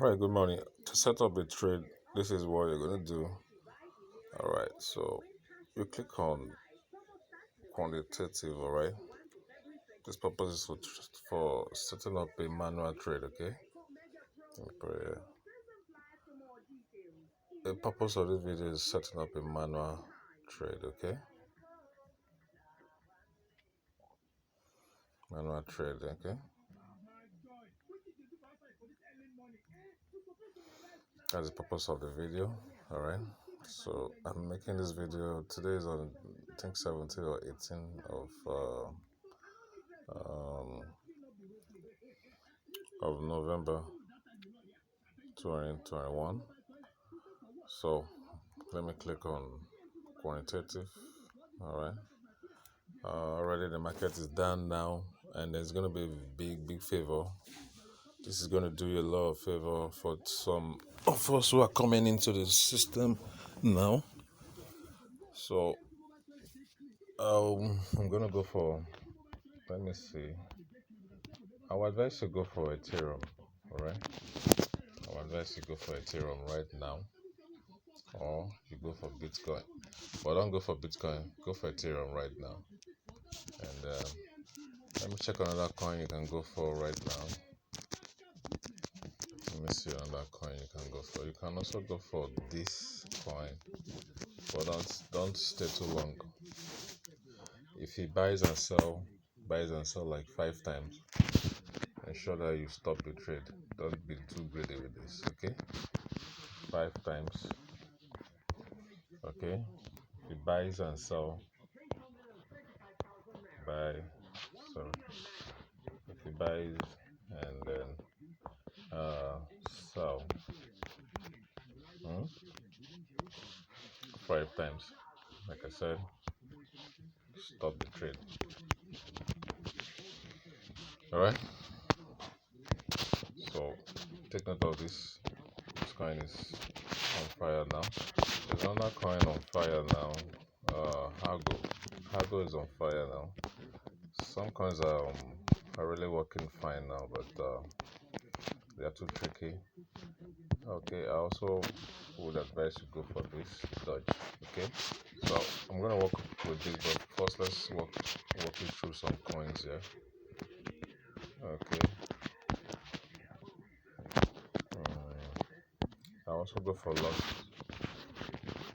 Alright, good morning. To set up a trade, this is what you're going to do. Alright, so you click on quantitative, alright. This purpose is for setting up a manual trade, okay? The purpose of this video is setting up a manual trade, okay? Manual trade, okay? That's the purpose of the video, alright? So I'm making this video, today is on, I think 17 or 18 of November 2021. So let me click on quantitative. All right. Already the market is down now, and there's going to be a big favor. This is going to do you a lot of favor for some of us who are coming into the system now. So I'm going to go for, let me see. I would advise you to go for Ethereum. All right. I would advise you to go for Ethereum right now, or you go for Bitcoin. But don't go for Bitcoin. Go for Ethereum right now. And let me check another coin you can go for right now. Let me see another coin you can go for. You can also go for this coin, but don't stay too long. If he buys and sell like 5 times, ensure that you stop the trade. Don't be too greedy with this, okay? 5 times, okay? If he buys and sell, if he buys and then sell 5 times, like I said, stop the trade. Alright, so take note of this. This coin is on fire now. There's another coin on fire now. Hago is on fire now. Some coins are really working fine now, but they are too tricky. Okay, I also would advise you go for this Dodge. Okay, so I'm gonna work with this, but first let's walk you through some coins here. Okay. I also go for Lost.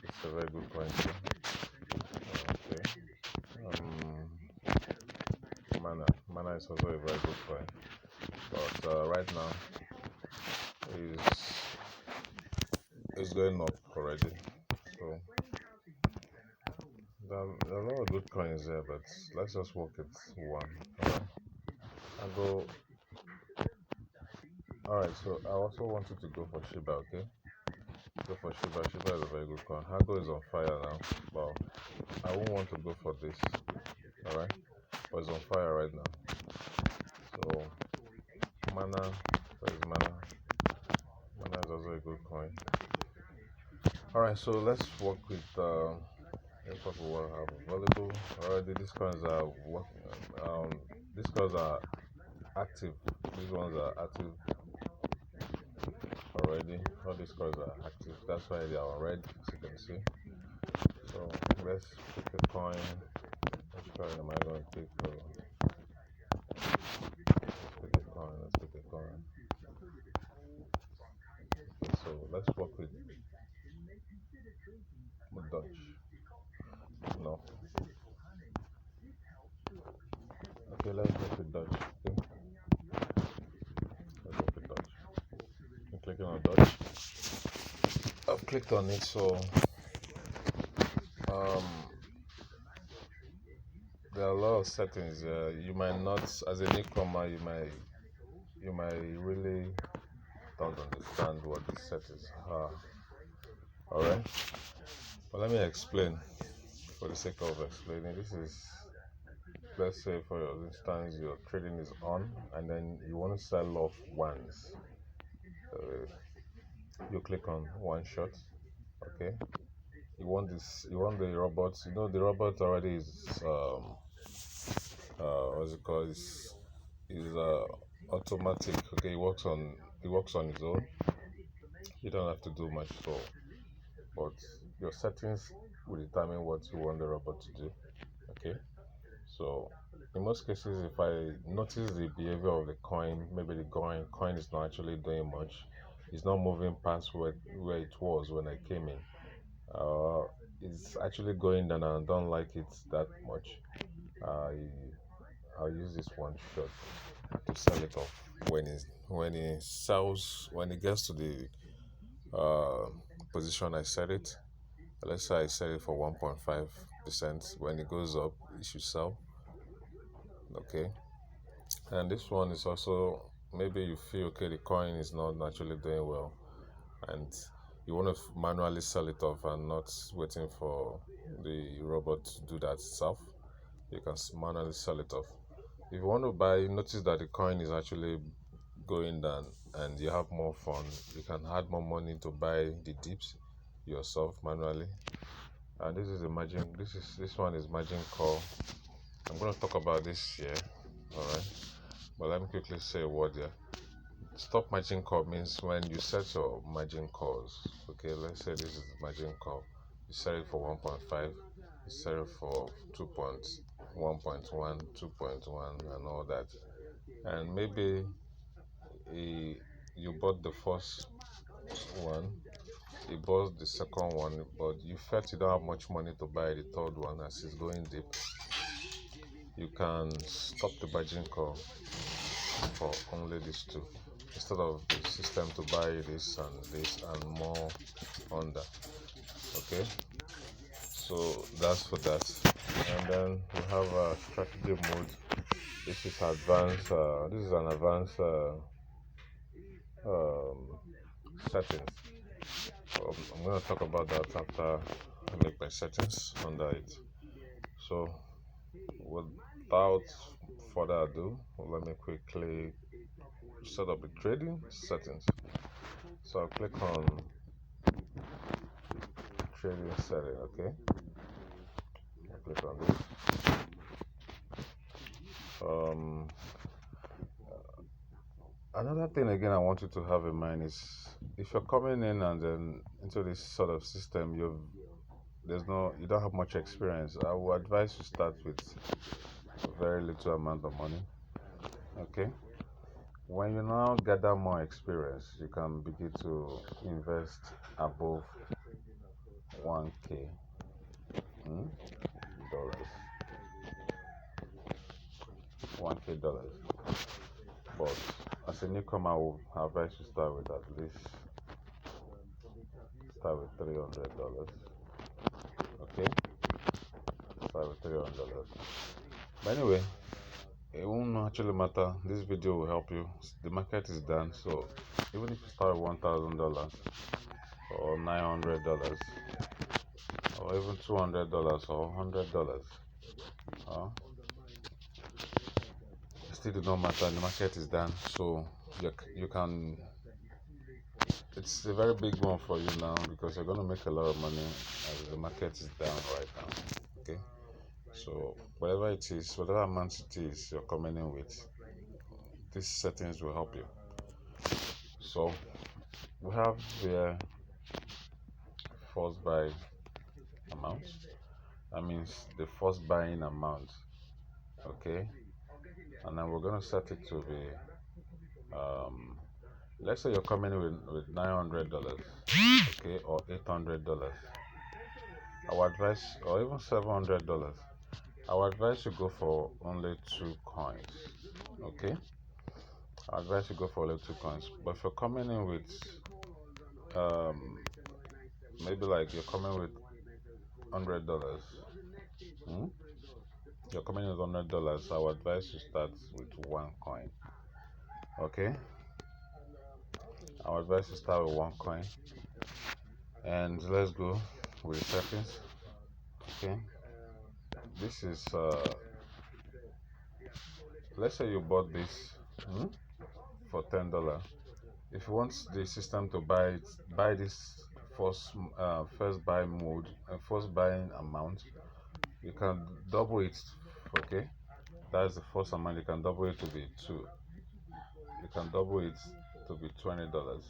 It's a very good coin too. Okay. Mana is also a very good coin, but right now is going up already. So there are a lot of good coins there, but let's just work it one. Alright, so I also wanted to go for Shiba, okay? Go for Shiba. Shiba is a very good coin. Hago is on fire now, but I won't want to go for this. Alright? But it's on fire right now. So Mana, where is Mana? Mana is also a good coin. Alright, so let's work with what I have available. Already these coins are working. These coins are active. These ones are active already. All these coins are active. That's why they are on red, as you can see. So let's pick a coin. Which coin am I going to pick? Let's pick a coin. Okay, so let's work with Dutch. No. Okay, let's work with Dutch. Okay. Let's work with Dutch. I'm clicking on Dutch. I've clicked on it, so there are a lot of settings. You might not, as a newcomer, you might really don't understand what the settings are. Alright, but let me explain for the sake of explaining. This is, let's say for instance, your trading is on and then you want to sell off ones. You click on one shot. Okay, you want the robot. You know the robot already is what's it called? Is automatic. Okay, it works on it works on its own. You don't have to do much, so but your settings will determine what you want the robot to do. Okay, so in most cases, if I notice the behavior of the coin, maybe the coin is not actually doing much, it's not moving past where it was when I came in, uh, it's actually going down and I don't like it that much. I I'll use this one shot to sell it off when it gets to the uh, position I set it. Let's say I set it for 1.5%. When it goes up, it should sell. Okay, and this one is also, maybe you feel okay, the coin is not naturally doing well, and you want to manually sell it off and not waiting for the robot to do that itself. You can manually sell it off. If you want to buy, notice that the coin is actually going down and you have more fun, you can add more money to buy the dips yourself manually. And this one is margin call. I'm going to talk about this here, all right, but let me quickly say a word here. Stop margin call means when you set your margin calls. Okay, let's say this is margin call, you set it for 1.5, you set it for 2.1.1, 2.1 and all that, and maybe you bought the first one, you bought the second one, but you felt you don't have much money to buy the third one as it's going deep. You can stop the margin call for only these two instead of the system to buy this and more under. Okay, so that's for that. And then we have a strategy mode. This is advanced. This is an advanced settings. I'm going to talk about that after I make my settings under it. So without further ado, let me quickly set up the trading settings. So I'll click on trading setting. Okay, I'll click on this. Another thing again I want you to have in mind is, if you're coming in and then into this sort of system, you don't have much experience, I would advise you start with a very little amount of money. Okay, when you now gather more experience, you can begin to invest above 1k dollars, 1k dollars. But as a newcomer, I will advise you start with at least $300. Okay, start with $300. But anyway, it won't actually matter. This video will help you. The market is done, so even if you start with $1,000 or $900 or even $200 or $100, it still does not matter. The market is done, so you can. It's a very big one for you now because you're going to make a lot of money as the market is down right now. Okay, so whatever it is, whatever amount it is you're coming in with, these settings will help you. So we have here first buy amount. That means the first buying amount. Okay, and then we're going to set it to be let's say you're coming in with $900, okay, or $800. I would advise, or even $700. I would advise you go for only 2 coins. Okay, I advise you go for only 2 coins. But if you're coming in with maybe like you're coming with $100, you're coming in with $100, I would advise you start with 1 coin. Okay, I would advise you start with 1 coin, and let's go with the settings. Okay, this is let's say you bought this for $10. If you want the system to buy this first buy mode and first buying amount, you can double it. Okay, that's the first amount. You can double it to be 2. You can double it to be $20.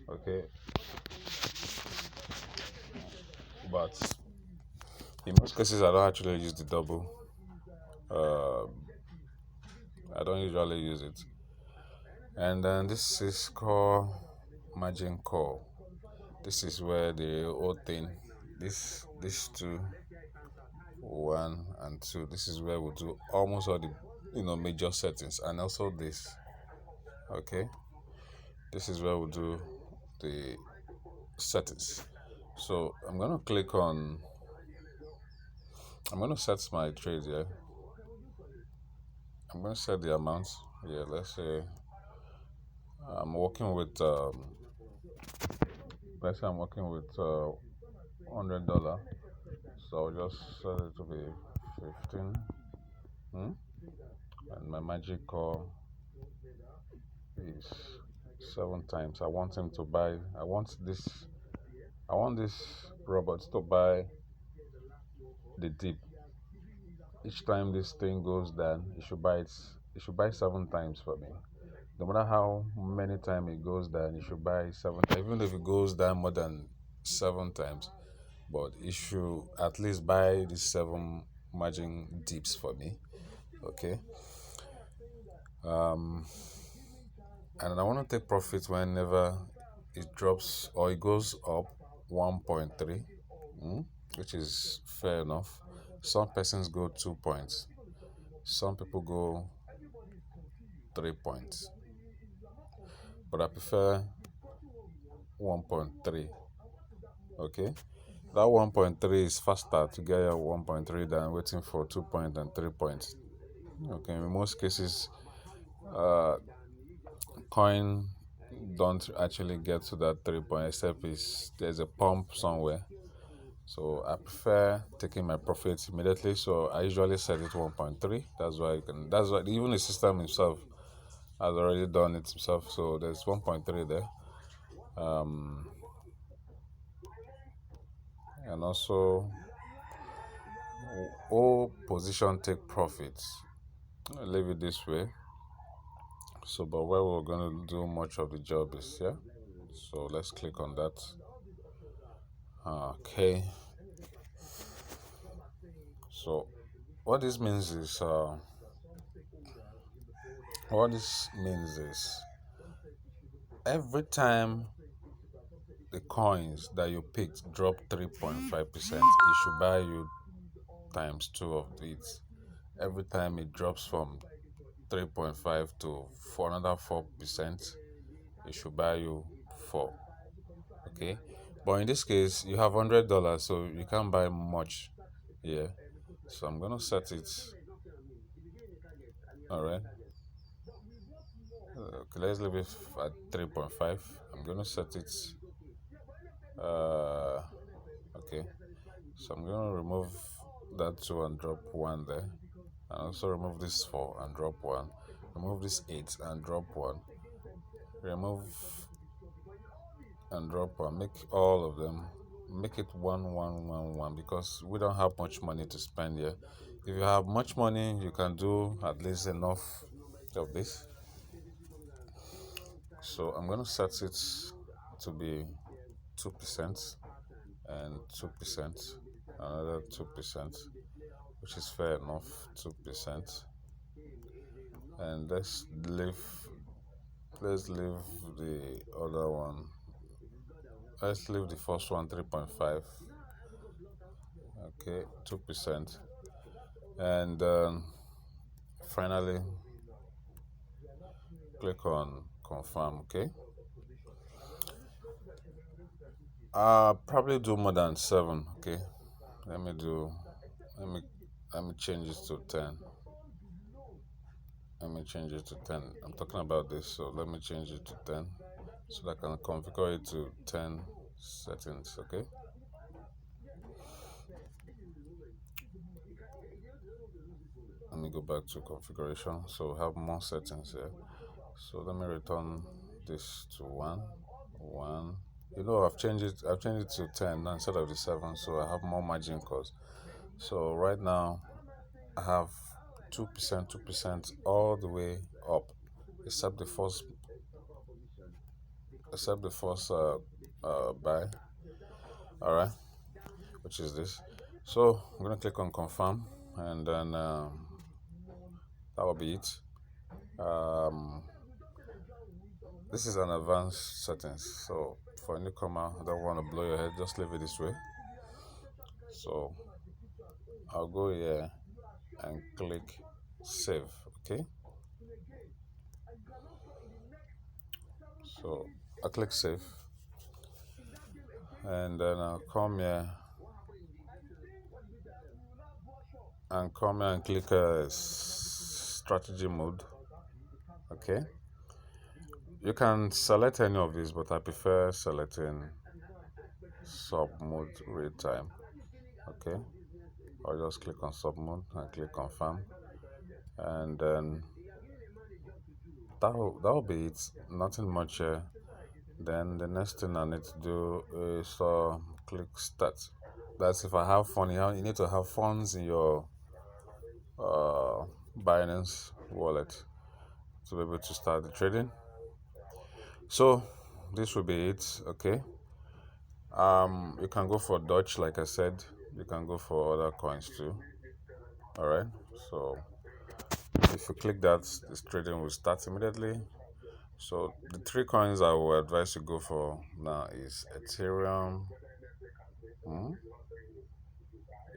Okay, but in most cases I don't actually use the double. uh, I don't usually use it. And then this is called margin call. This is where the whole thing, this two, one and two, this is where we do almost all the major settings, and also this. Okay, this is where we do the settings. So I'm gonna set my trade here. I'm gonna set the amount. Yeah, let's say I'm working with let's say I'm working with $100. So I'll just set it to be 15. Hmm? And my magic call is 7 times. I want him to buy. I want this robot to buy the dip. Each time this thing goes down, it should buy it. It should buy 7 times for me. No matter how many times it goes down, it should buy 7 times. Even if it goes down more than 7 times, but it should at least buy the 7 margin dips for me. Okay. Um, and I want to take profit whenever it drops or it goes up 1.3, which is fair enough. Some persons go 2 points, some people go 3 points, but I prefer 1.3. Okay, that 1.3 is faster to get your 1.3 than waiting for 2 points and 3 points. Okay, in most cases, uh, coin don't actually get to that 3 point except there's a pump somewhere. So I prefer taking my profits immediately. So I usually set it 1.3. That's why even the system himself has already done it himself. So there's 1.3 there. And also all position take profits. I'll leave it this way. So but where we're gonna do much of the job is here. So let's click on that. Okay. So what this means is every time the coins that you picked drop 3.5%, it should buy you times 2 of it. Every time it drops from 3.5 to for another 4%, it should buy you 4. Okay, but in this case you have $100, so you can't buy much here. So I'm gonna set it. All right. Okay, let's leave it at 3.5. I'm gonna set it. Uh, okay. So I'm gonna remove that 2 and drop 1 there. And also remove this 4 and drop 1. Remove this 8 and drop 1. Remove and drop 1. Make all of them. Make it 1, 1, 1, 1, because we don't have much money to spend here. If you have much money, you can do at least enough of this. So I'm gonna set it to be 2% and 2%, another 2%, which is fair enough. 2%, and let's leave the other one. Let's leave the first one 3.5. Okay, 2%, and finally click on confirm. Okay, probably do more than 7. Okay, let me do let me let me change it to 10. Let me change it to 10. I'm talking about this, so let me change it to 10 so that I can configure it to 10 settings. Okay, let me go back to configuration. So have more settings here. So let me return this to 1. I've changed it to 10 now instead of the 7, so I have more margin calls. So right now I have 2%, 2% all the way up, except the first accept the first buy, all right, which is this. So I'm gonna click on confirm, and then that will be it. um, this is an advanced settings, so for a newcomer, I don't want to blow your head, just leave it this way. So I'll go here and click save. Okay, so I click save, and then I'll come here and click strategy mode. Okay, you can select any of these, but I prefer selecting sub mode real time. Okay, I'll just click on sub mode and click confirm, and then that'll be it. Nothing much here. Then the next thing I need to do is click start. That's if I have fun. You need to have funds in your Binance wallet to be able to start the trading. So this will be it. Okay. You can go for Dutch, like I said. You can go for other coins too. All right. So if you click that, this trading will start immediately. So the three coins I will advise you go for now is Ethereum,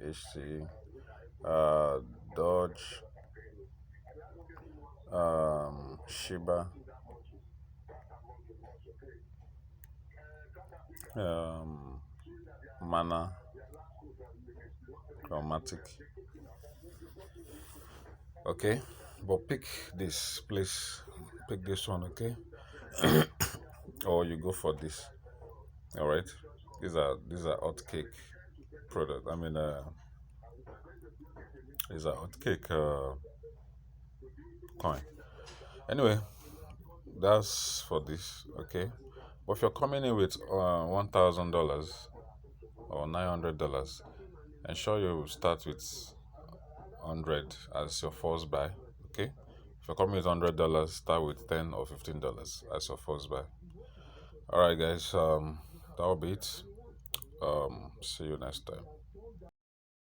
HT, Dodge, Shiba, um, Mana, Chromatic. Okay, but pick this, please. Pick this one, okay? Or you go for this. All right. These are hot cake product. I mean, these are hot cake coin. Anyway, that's for this. Okay. But if you're coming in with $1,000 or $900, ensure you start with 100 as your first buy. Okay. If you're coming with $100, start with $10 or $15 as your first buy. All right, guys. That will be it. See you next time.